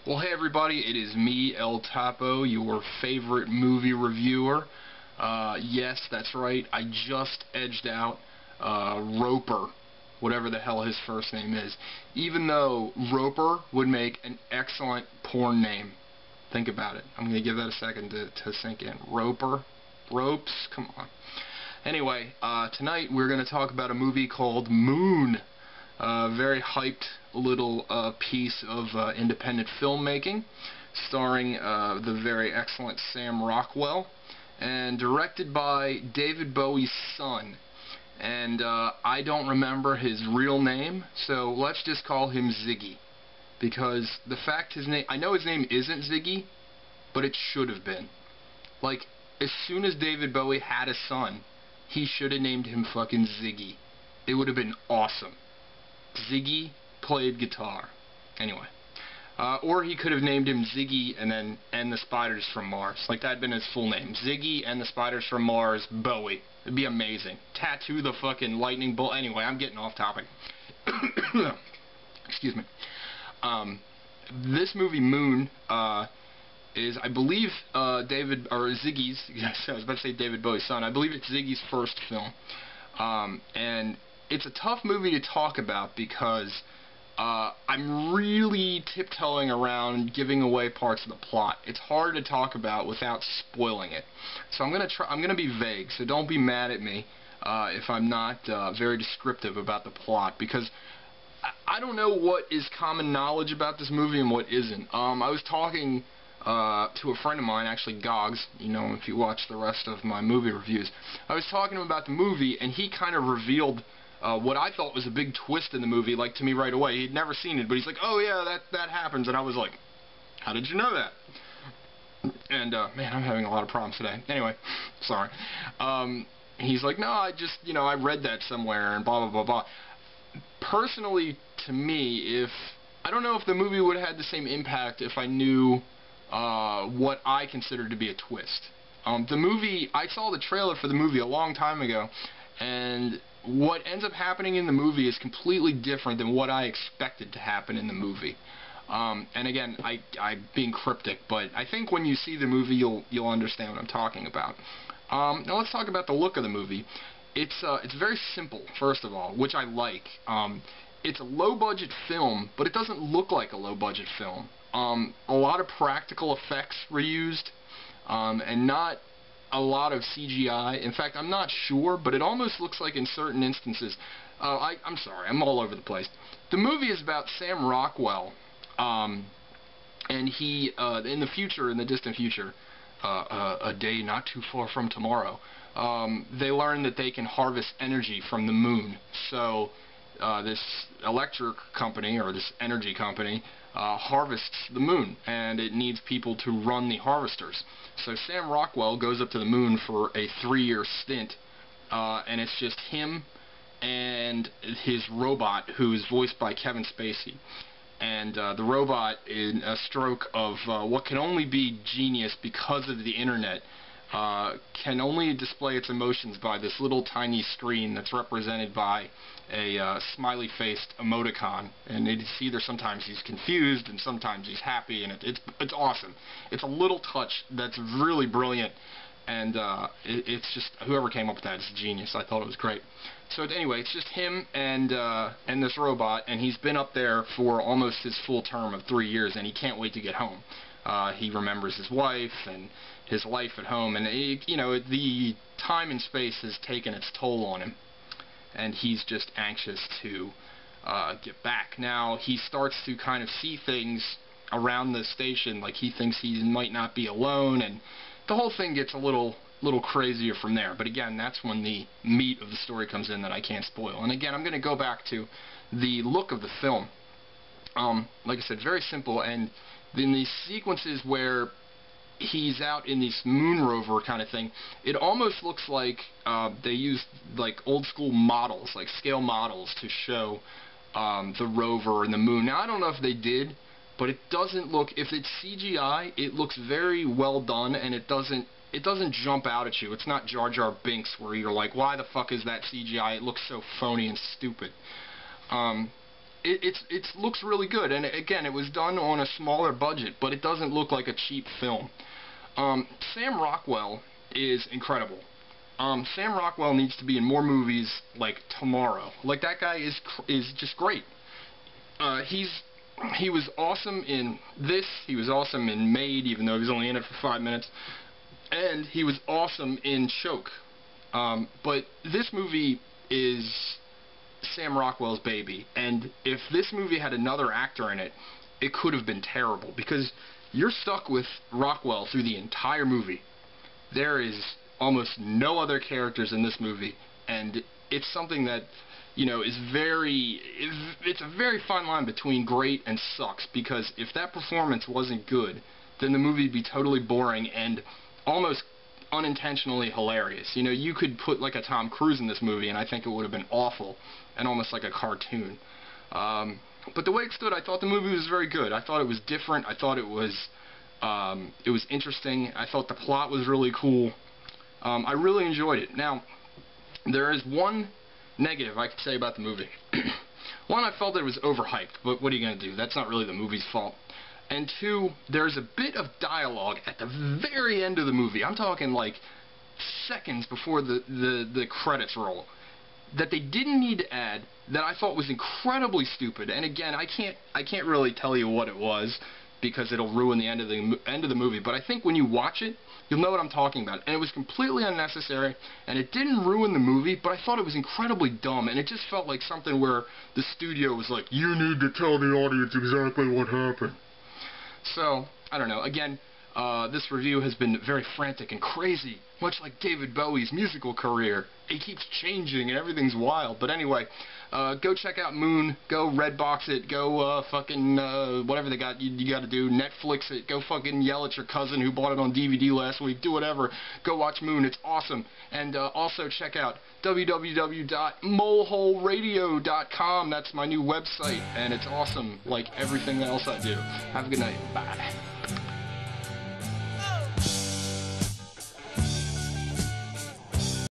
Well, hey everybody, it is me, El Topo, your favorite movie reviewer. Yes, that's right, I just edged out Roper, whatever the hell his first name is. Even though Roper would make an excellent porn name. Think about it. I'm going to give that a second to sink in. Roper? Ropes? Come on. Anyway, tonight we're going to talk about a movie called Moon. Very hyped little piece of independent filmmaking, starring the very excellent Sam Rockwell, and directed by David Bowie's son. And I don't remember his real name, so let's just call him Ziggy. Because the fact his name, I know his name isn't Ziggy, but it should have been. Like, as soon as David Bowie had a son, he should have named him fucking Ziggy. It would have been awesome. Ziggy played guitar. Anyway. Or he could have named him Ziggy and the Spiders from Mars. Like, that had been his full name. Ziggy and the Spiders from Mars, Bowie. It'd be amazing. Tattoo the fucking lightning bolt. Anyway, I'm getting off topic. Excuse me. This movie, Moon, is, I believe, David, or Ziggy's, yes, I was about to say David Bowie's son. I believe it's Ziggy's first film. And it's a tough movie to talk about because I'm really tiptoeing around giving away parts of the plot. It's hard to talk about without spoiling it. So I'm gonna be vague, so don't be mad at me if I'm not very descriptive about the plot, because I don't know what is common knowledge about this movie and what isn't. I was talking to a friend of mine, actually Gogs, you know, if you watch the rest of my movie reviews. I was talking to him about the movie, and he kind of revealed what I thought was a big twist in the movie, like, to me right away. He'd never seen it, but he's like, oh yeah, that happens, and I was like, how did you know that? And, man, I'm having a lot of problems today. Anyway, sorry. He's like, no, I just, you know, I read that somewhere, and blah, blah, blah, blah. Personally, to me, I don't know if the movie would have had the same impact if I knew what I considered to be a twist. The movie, I saw the trailer for the movie a long time ago, and what ends up happening in the movie is completely different than what I expected to happen in the movie. And again, I'm being cryptic, but I think when you see the movie, you'll understand what I'm talking about. Now let's talk about the look of the movie. It's very simple, first of all, which I like. It's a low-budget film, but it doesn't look like a low-budget film. A lot of practical effects were used, and not a lot of CGI. In fact, I'm not sure, but it almost looks like in certain instances. I'm sorry, I'm all over the place. The movie is about Sam Rockwell, and he, in the future, in the distant future, a day not too far from tomorrow, they learn that they can harvest energy from the moon. So this electric company, or this energy company, harvests the moon, and it needs people to run the harvesters. So Sam Rockwell goes up to the moon for a 3-year stint, and it's just him and his robot, who is voiced by Kevin Spacey. And the robot, in a stroke of what can only be genius because of the internet, can only display its emotions by this little tiny screen that's represented by a smiley-faced emoticon, and it's either sometimes he's confused and sometimes he's happy, and it's awesome. It's a little touch that's really brilliant, and it's just, whoever came up with that is a genius. I thought it was great. So anyway, it's just him and this robot, and he's been up there for almost his full term of 3 years, and he can't wait to get home. He remembers his wife and his life at home, and you know, the time and space has taken its toll on him, and he's just anxious to get back. Now, he starts to kind of see things around the station, like he thinks he might not be alone, and the whole thing gets a little crazier from there. But again, that's when the meat of the story comes in that I can't spoil. And again, I'm going to go back to the look of the film. Like I said, very simple, and in these sequences where he's out in this moon rover kind of thing, it almost looks like they used like old school models, like scale models, to show the rover and the moon. Now, I don't know if they did, but it doesn't look, if it's CGI, it looks very well done, and it doesn't jump out at you. It's not Jar Jar Binks where you're like, why the fuck is that CGI? It looks so phony and stupid. it looks really good, and again, it was done on a smaller budget, but it doesn't look like a cheap film. Sam Rockwell is incredible. Sam Rockwell needs to be in more movies like tomorrow. Like, that guy is just great. He was awesome in this. He was awesome in Made, even though he was only in it for 5 minutes. And he was awesome in Choke. But this movie is Sam Rockwell's baby. And if this movie had another actor in it, it could have been terrible. Because you're stuck with Rockwell through the entire movie. There is almost no other characters in this movie. And it's something that, you know, it's a very fine line between great and sucks, because if that performance wasn't good, then the movie would be totally boring and almost unintentionally hilarious. You know, you could put like a Tom Cruise in this movie and I think it would have been awful and almost like a cartoon. But the way it stood, I thought the movie was very good. I thought it was different. I thought it was interesting. I thought the plot was really cool. I really enjoyed it. Now, there is one negative I could say about the movie. One, I felt that it was overhyped, but what are you going to do? That's not really the movie's fault. And two, there's a bit of dialogue at the very end of the movie. I'm talking like seconds before the credits roll, that they didn't need to add, that I thought was incredibly stupid. And again, I can't really tell you what it was, because it'll ruin the end of the movie. But I think when you watch it, you'll know what I'm talking about. And it was completely unnecessary, and it didn't ruin the movie, but I thought it was incredibly dumb, and it just felt like something where the studio was like, you need to tell the audience exactly what happened. So, I don't know. Again, this review has been very frantic and crazy, much like David Bowie's musical career. It keeps changing and everything's wild. But anyway, go check out Moon. Go Redbox it. Go fucking whatever they got you got to do. Netflix it. Go fucking yell at your cousin who bought it on DVD last week. Do whatever. Go watch Moon. It's awesome. And also check out www.moleholeradio.com. That's my new website, and it's awesome, like everything else I do. Have a good night. Bye.